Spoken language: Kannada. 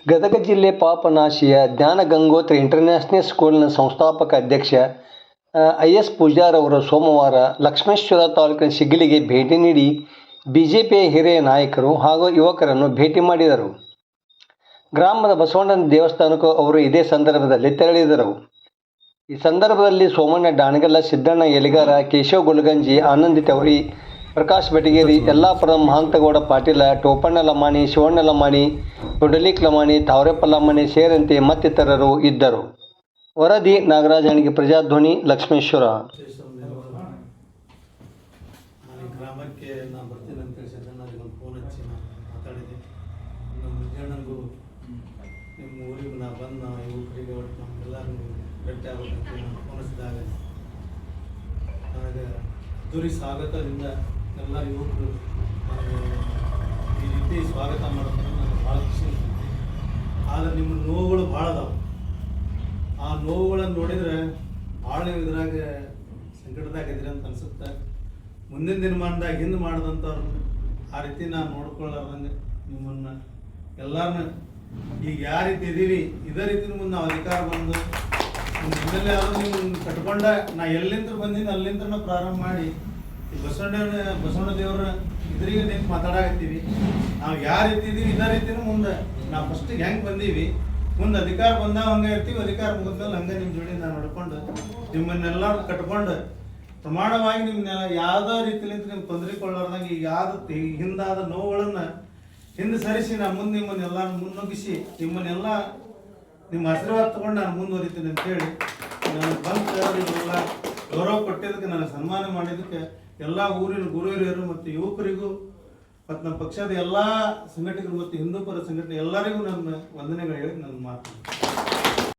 ಗದಗ ಜಿಲ್ಲೆ ಪಾಪನಾಶಿಯ ಜ್ಞಾನ ಗಂಗೋತ್ರಿ ಇಂಟರ್ನ್ಯಾಷನಲ್ ಸ್ಕೂಲಿನ ಸಂಸ್ಥಾಪಕ ಅಧ್ಯಕ್ಷ ಐ.ಎಸ್. ಪೂಜಾರ್ ಅವರು ಸೋಮವಾರ ಲಕ್ಷ್ಮೇಶ್ವರ ತಾಲೂಕಿನ ಶಿಗ್ಲಿಗೆ ಭೇಟಿ ನೀಡಿ ಬಿಜೆಪಿಯ ಹಿರಿಯ ನಾಯಕರು ಹಾಗೂ ಯುವಕರನ್ನು ಭೇಟಿ ಮಾಡಿದರು. ಗ್ರಾಮದ ಬಸವಣ್ಣನ ದೇವಸ್ಥಾನಕ್ಕೂ ಅವರು ಇದೇ ಸಂದರ್ಭದಲ್ಲಿ ತೆರಳಿದರು. ಈ ಸಂದರ್ಭದಲ್ಲಿ ಸೋಮಣ್ಣ ಡಾಣಗಲ್ಲ, ಸಿದ್ದಣ್ಣ ಯಲಿಗಾರ, ಕೇಶವ ಗುಲಗಂಜಿ, ಆನಂದಿ ತವರಿ, ಪ್ರಕಾಶ್ ಬೆಟಗೇರಿ, ಯಲ್ಲಾಪುರ, ಮಹಾಂತಗೌಡ ಪಾಟೀಲ, ಟೋಪಣ್ಣ ಲಮಾಣಿ, ಶಿವಣ್ಣ ಲಮಾಣಿ, ಪುಂಡಲೀಕ್ ಲಮಾಣಿ, ತಾವರೆಪ್ಪ ಲಮಾಣಿ ಸೇರಿದಂತೆ ಮತ್ತಿತರರು ಇದ್ದರು. ವರದಿ ನಾಗರಾಜ ಅಣಗಿ, ಪ್ರಜಾಧ್ವನಿ, ಲಕ್ಷ್ಮೇಶ್ವರ. ಗ್ರಾಮಕ್ಕೆ ನಾನು ಬರ್ತೀನಿ ಅಂತೇಳಿ ಸಿದ್ದಣ್ಣರಿಗೆ ಒಂದು ಫೋನ್ ಹಚ್ಚಿ ನಾನು ಮಾತಾಡಿದೆ. ನಮ್ಮ ವಿಜಯಣ್ಣನಿಗೂ ನಿಮ್ಮ ಊರಿಗೆ ನಾ ಬಂದು ಯುವಕರಿಗೆ ಒಟ್ಟು ನಮಗೆಲ್ಲರಿಗೂ ಭೇಟಿ ಆಗಬೇಕಂತ ನಾನು ಫೋನಿಸಿದಾಗ ನನಗೆ ಅದ್ದೂರಿ ಸ್ವಾಗತದಿಂದ ಎಲ್ಲ ಯುವಕರು ಈ ರೀತಿ ಸ್ವಾಗತ ಮಾಡೋದನ್ನು ನನಗೆ ಭಾಳ ಖುಷಿ ಇರ್ತೈತಿ. ಆದರೆ ನಿಮ್ಮ ನೋವುಗಳು ಭಾಳ ಅದಾವೆ. ಆ ನೋವುಗಳನ್ನು ನೋಡಿದರೆ ಭಾಳ ನೀವು ಇದ್ರಾಗ ಸಂಕಟದಾಗಿದ್ದೀರಿ ಅಂತ ಅನಿಸುತ್ತೆ. ಮುಂದಿನ ದಿನಮಾನದಾಗ ಹಿಂದೆ ಮಾಡಿದಂಥವ್ರು ಆ ರೀತಿ ನಾನು ನೋಡ್ಕೊಳ್ಳಾರ್ದಂಗೆ ನಿಮ್ಮನ್ನು ಎಲ್ಲರನ್ನ ಈಗ ಯಾವ ರೀತಿ ಇದ್ದೀವಿ ಇದೇ ರೀತಿ ಮುಂದೆ ನಾವು ಅಧಿಕಾರ ಬಂದು ಹಿಂದಲ್ಲೇ ಆದರೂ ನೀವು ಕಟ್ಕೊಂಡ ನಾ ಎಲ್ಲಿಂದ ಬಂದಿನಿ ಅಲ್ಲಿಂದ ಪ್ರಾರಂಭ ಮಾಡಿ ಈ ಬಸವಣ್ಣ ದೇವರ ಇದ್ರಿಗೆ ನಿಂತು ಮಾತಾಡಕತ್ತೀವಿ. ನಾವು ಯಾವ ರೀತಿ ಇದ್ದೀವಿ ಇದೇ ರೀತಿನೂ ಮುಂದೆ ನಾವು ಫಸ್ಟಿಗೆ ಹೆಂಗೆ ಬಂದೀವಿ ಮುಂದೆ ಅಧಿಕಾರ ಬಂದಾಗ ಹಂಗೆ ಇರ್ತೀವಿ. ಅಧಿಕಾರ ಮುಗಿದ್ಮೇಲೆ ಹಂಗೆ ನಿಮ್ಮ ಜೋಡಿ ನಾನು ನಡ್ಕೊಂಡು ನಿಮ್ಮನ್ನೆಲ್ಲ ಕಟ್ಕೊಂಡು ಪ್ರಮಾಣವಾಗಿ ನಿಮ್ಮನ್ನೆಲ್ಲ ಯಾವುದೇ ರೀತಿಲಿಂದ ನೀವು ತೊಂದರೆ ಕೊಳ್ಳಾರ್ದಂಗೆ ಈಗ ಹಿಂದಾದ ನೋವುಗಳನ್ನು ಹಿಂದೆ ಸರಿಸಿ ನಾನು ಮುಂದೆ ನಿಮ್ಮನ್ನೆಲ್ಲ ಮುನ್ನುಗ್ಗಿಸಿ ನಿಮ್ಮನ್ನೆಲ್ಲ ನಿಮ್ಮ ಆಶೀರ್ವಾದ ತಗೊಂಡು ನಾನು ಮುಂದುವರಿತೀನಿ ಅಂತೇಳಿ ನಾನು ಬಂದು ಇವರೆಲ್ಲ ಗೌರವ ಕೊಟ್ಟಿದ್ದಕ್ಕೆ ನನಗೆ ಸನ್ಮಾನ ಮಾಡಿದ್ದಕ್ಕೆ ಎಲ್ಲ ಊರಿನ ಗುರು ಹಿರಿಯರು ಮತ್ತು ಯುವಕರಿಗೂ ಮತ್ತು ನಮ್ಮ ಪಕ್ಷದ ಎಲ್ಲ ಸಂಘಟಕರು ಮತ್ತು ಹಿಂದೂ ಪರ ಸಂಘಟನೆ ಎಲ್ಲರಿಗೂ ನನ್ನ ವಂದನೆಗಳು ಹೇಳಿ ನನ್ನ ಮಾತು.